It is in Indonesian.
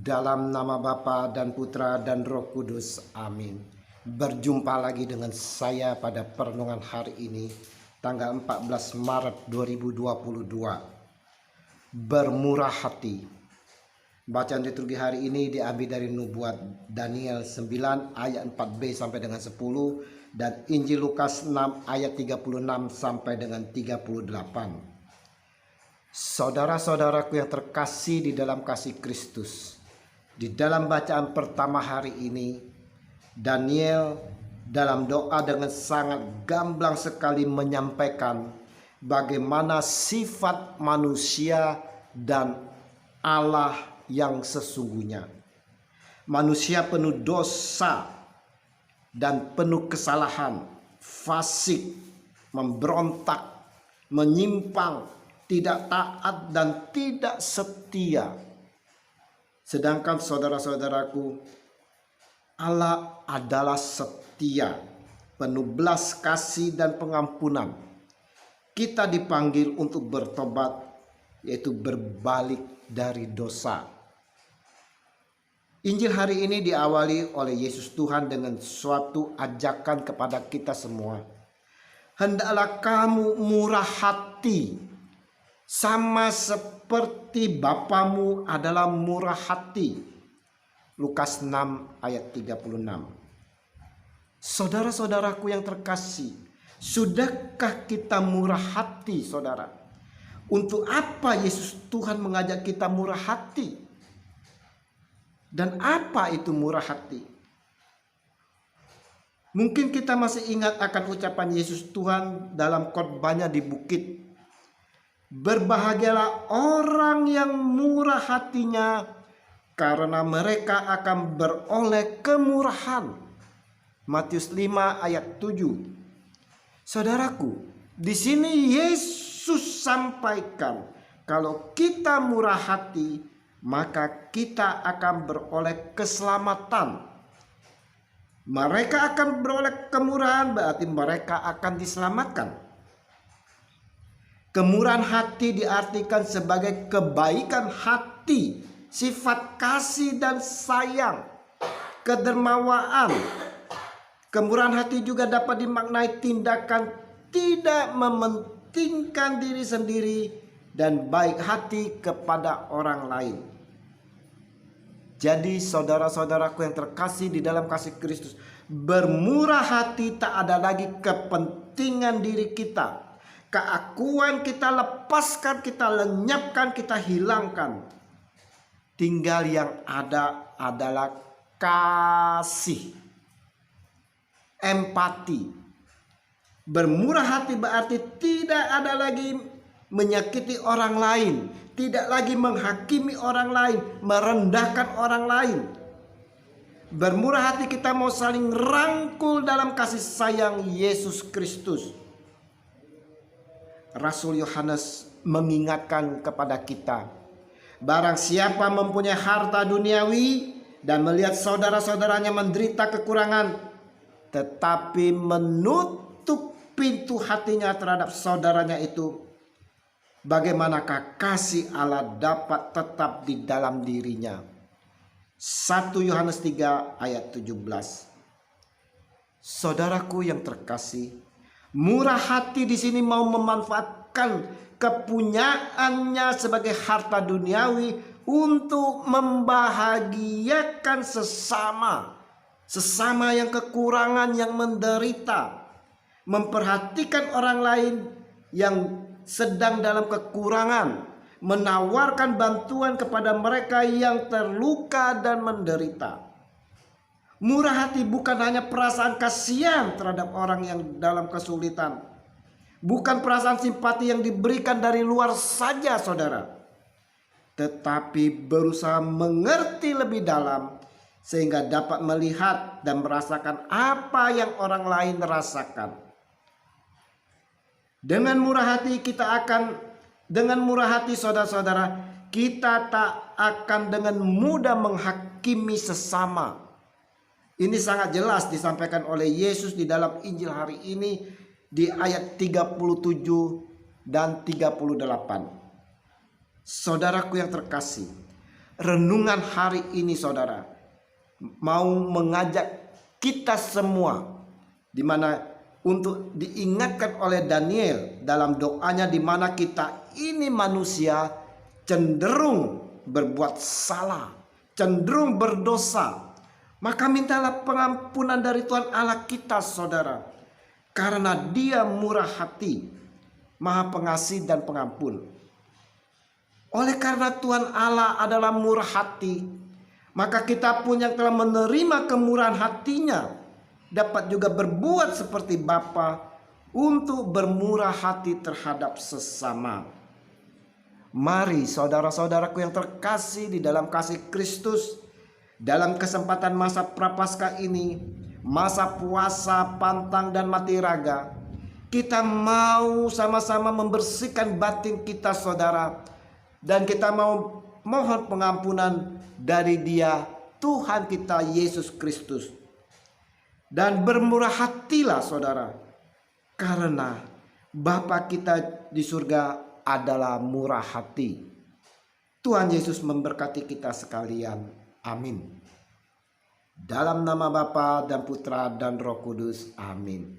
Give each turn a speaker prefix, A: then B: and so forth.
A: Dalam nama Bapa dan Putra dan Roh Kudus, amin. Berjumpa lagi dengan saya pada perenungan hari ini, tanggal 14 Maret 2022. Bermurah hati. Bacaan liturgi hari ini diambil dari nubuat Daniel 9 ayat 4b sampai dengan 10 dan Injil Lukas 6 ayat 36 sampai dengan 38. Saudara-saudaraku yang terkasih di dalam kasih Kristus, di dalam bacaan pertama hari ini, Daniel dalam doa dengan sangat gamblang sekali menyampaikan bagaimana sifat manusia dan Allah yang sesungguhnya. Manusia penuh dosa dan penuh kesalahan, fasik, memberontak, menyimpang, tidak taat dan tidak setia. Sedangkan saudara-saudaraku, Allah adalah setia, penuh belas kasih dan pengampunan. Kita dipanggil untuk bertobat, yaitu berbalik dari dosa. Injil hari ini diawali oleh Yesus Tuhan dengan suatu ajakan kepada kita semua. Hendaklah kamu murah hati, sama seperti Bapamu adalah murah hati. Lukas 6 ayat 36. Saudara-saudaraku yang terkasih, sudahkah kita murah hati, saudara? Untuk apa Yesus Tuhan mengajak kita murah hati? Dan apa itu murah hati? Mungkin kita masih ingat akan ucapan Yesus Tuhan dalam khotbahnya di bukit. Berbahagialah orang yang murah hatinya, karena mereka akan beroleh kemurahan. Matius 5 ayat 7. Saudaraku, di sini Yesus sampaikan kalau kita murah hati, maka kita akan beroleh keselamatan. Mereka akan beroleh kemurahan, berarti mereka akan diselamatkan. Kemurahan hati diartikan sebagai kebaikan hati, sifat kasih dan sayang, kedermawaan. Kemurahan hati juga dapat dimaknai tindakan tidak mementingkan diri sendiri dan baik hati kepada orang lain. Jadi saudara-saudaraku yang terkasih di dalam kasih Kristus, bermurah hati tak ada lagi kepentingan diri kita. Keakuan kita lepaskan, kita lenyapkan, kita hilangkan. Tinggal yang ada adalah kasih, empati. Bermurah hati berarti tidak ada lagi menyakiti orang lain, tidak lagi menghakimi orang lain, merendahkan orang lain. Bermurah hati kita mau saling rangkul dalam kasih sayang Yesus Kristus. Rasul Yohanes mengingatkan kepada kita, barang siapa mempunyai harta duniawi dan melihat saudara-saudaranya menderita kekurangan, tetapi menutup pintu hatinya terhadap saudaranya itu, bagaimanakah kasih Allah dapat tetap di dalam dirinya? 1 Yohanes 3 ayat 17. Saudaraku yang terkasih, murah hati di sini mau memanfaatkan kepunyaannya sebagai harta duniawi untuk membahagiakan sesama yang kekurangan, yang menderita, memperhatikan orang lain yang sedang dalam kekurangan, menawarkan bantuan kepada mereka yang terluka dan menderita. Murah hati bukan hanya perasaan kasihan terhadap orang yang dalam kesulitan, bukan perasaan simpati yang diberikan dari luar saja, saudara, tetapi berusaha mengerti lebih dalam sehingga dapat melihat dan merasakan apa yang orang lain rasakan. Dengan murah hati saudara-saudara, kita tak akan dengan mudah menghakimi sesama. Ini sangat jelas disampaikan oleh Yesus di dalam Injil hari ini di ayat 37 dan 38. Saudaraku yang terkasih, renungan hari ini saudara mau mengajak kita semua di mana untuk diingatkan oleh Daniel dalam doanya, di mana kita ini manusia cenderung berbuat salah, cenderung berdosa. Maka mintalah pengampunan dari Tuhan Allah kita saudara, karena Dia murah hati, maha pengasih dan pengampun. Oleh karena Tuhan Allah adalah murah hati, maka kita pun yang telah menerima kemurahan hatinya dapat juga berbuat seperti Bapa untuk bermurah hati terhadap sesama. Mari saudara-saudaraku yang terkasih di dalam kasih Kristus, dalam kesempatan masa Prapaskah ini, masa puasa pantang dan mati raga, kita mau sama-sama membersihkan batin kita saudara, dan kita mau mohon pengampunan dari Dia, Tuhan kita Yesus Kristus. Dan bermurah hatilah saudara, karena Bapa kita di surga adalah murah hati. Tuhan Yesus memberkati kita sekalian. Amin. Dalam nama Bapa dan Putra dan Roh Kudus. Amin.